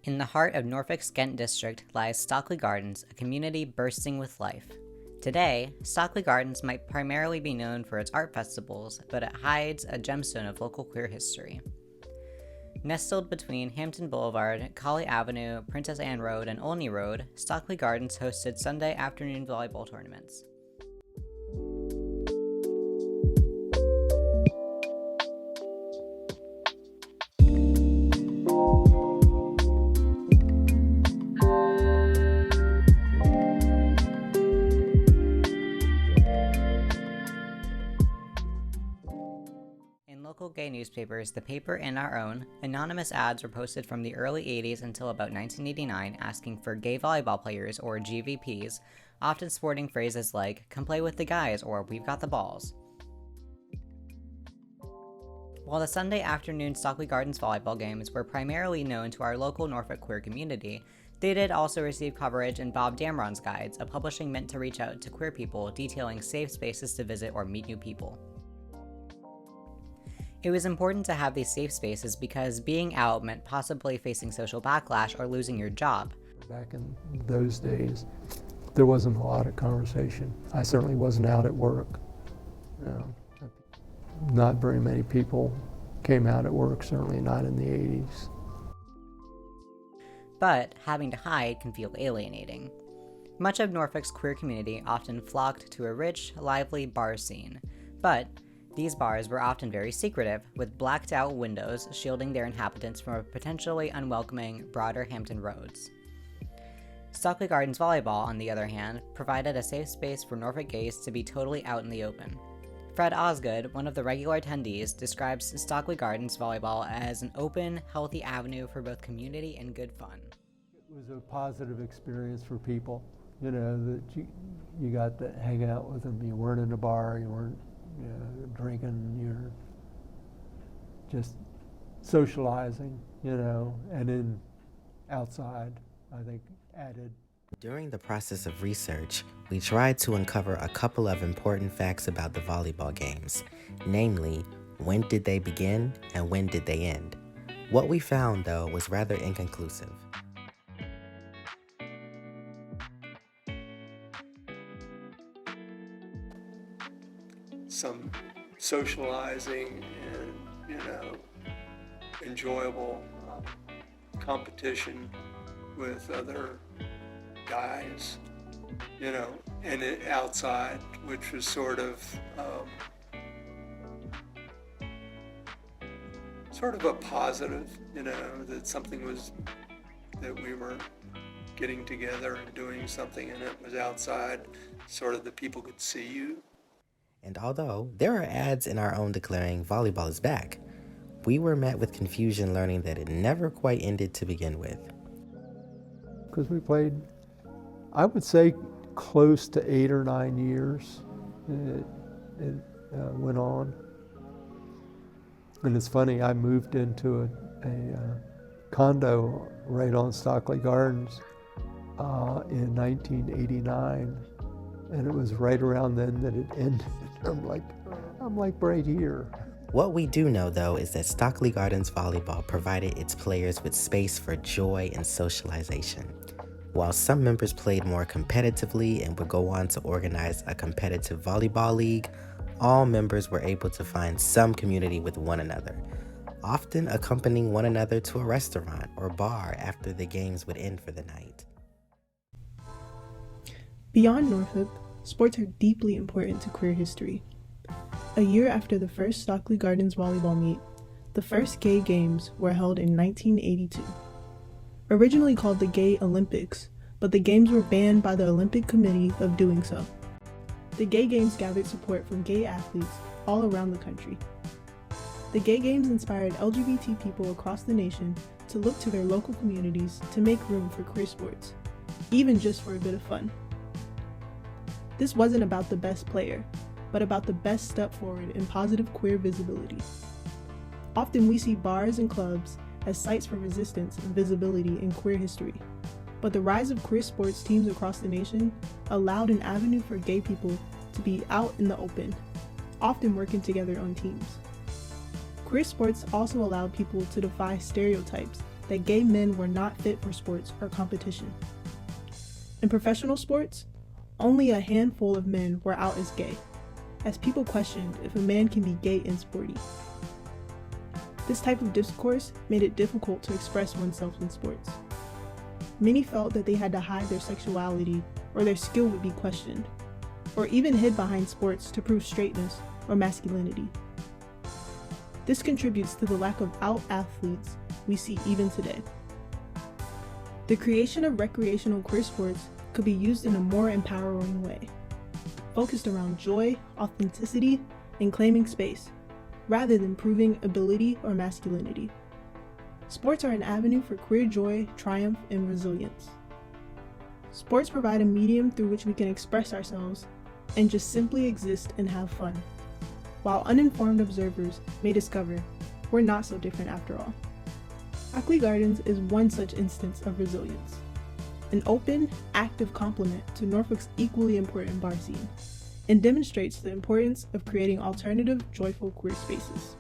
In the heart of Norfolk's Kent district lies Stockley Gardens, a community bursting with life. Today, Stockley Gardens might primarily be known for its art festivals, but it hides a gemstone of local queer history. Nestled between Hampton Boulevard, Colley Avenue, Princess Anne Road, and Olney Road, Stockley Gardens hosted Sunday afternoon volleyball tournaments. Local gay newspapers, The Paper and Our Own, anonymous ads were posted from the early 80s until about 1989 asking for gay volleyball players, or GVPs, often sporting phrases like, "come play with the guys," or "we've got the balls." While the Sunday afternoon Stockley Gardens volleyball games were primarily known to our local Norfolk queer community, they did also receive coverage in Bob Dameron's Guides, a publishing meant to reach out to queer people detailing safe spaces to visit or meet new people. It was important to have these safe spaces because being out meant possibly facing social backlash or losing your job. Back in those days, there wasn't a lot of conversation. I certainly wasn't out at work. Not very many people came out at work, certainly not in the 80s. But having to hide can feel alienating. Much of Norfolk's queer community often flocked to a rich, lively bar scene, but these bars were often very secretive, with blacked-out windows shielding their inhabitants from a potentially unwelcoming, broader Hampton roads. Stockley Gardens Volleyball, on the other hand, provided a safe space for Norfolk gays to be totally out in the open. Fred Osgood, one of the regular attendees, describes Stockley Gardens Volleyball as an open, healthy avenue for both community and good fun. It was a positive experience for people, that you got to hang out with them. You weren't in a bar, you weren't drinking, you're just socializing, and then outside, I think, added. During the process of research, we tried to uncover a couple of important facts about the volleyball games, namely, when did they begin and when did they end? What we found, though, was rather inconclusive. Some socializing and, enjoyable competition with other guys, and outside, which was sort of a positive, that something was, that we were getting together and doing something, and it was outside, sort of that people could see you. And although there are ads in Our Own declaring volleyball is back, we were met with confusion learning that it never quite ended to begin with. Because we played, I would say, close to 8 or 9 years it went on. And it's funny, I moved into a condo right on Stockley Gardens in 1989. And it was right around then that it ended. I'm like right here. What we do know, though, is that Stockley Gardens Volleyball provided its players with space for joy and socialization. While some members played more competitively and would go on to organize a competitive volleyball league, all members were able to find some community with one another, often accompanying one another to a restaurant or bar after the games would end for the night. Beyond Norfolk, sports are deeply important to queer history. A year after the first Stockley Gardens volleyball meet, the first gay games were held in 1982. Originally called the Gay Olympics, but the games were banned by the Olympic Committee of doing so. The Gay Games gathered support from gay athletes all around the country. The Gay Games inspired LGBT people across the nation to look to their local communities to make room for queer sports, even just for a bit of fun. This wasn't about the best player, but about the best step forward in positive queer visibility. Often we see bars and clubs as sites for resistance and visibility in queer history. but the rise of queer sports teams across the nation allowed an avenue for gay people to be out in the open, often working together on teams. Queer sports also allowed people to defy stereotypes that gay men were not fit for sports or competition. In professional sports, only a handful of men were out as gay, as people questioned if a man can be gay and sporty. This type of discourse made it difficult to express oneself in sports. Many felt that they had to hide their sexuality or their skill would be questioned, or even hid behind sports to prove straightness or masculinity. This contributes to the lack of out athletes we see even today. The creation of recreational queer sports could be used in a more empowering way, focused around joy, authenticity, and claiming space, rather than proving ability or masculinity. Sports are an avenue for queer joy, triumph, and resilience. Sports provide a medium through which we can express ourselves and just simply exist and have fun, while uninformed observers may discover we're not so different after all. Stockley Gardens is one such instance of resilience, an open, active complement to Norfolk's equally important bar scene, and demonstrates the importance of creating alternative, joyful queer spaces.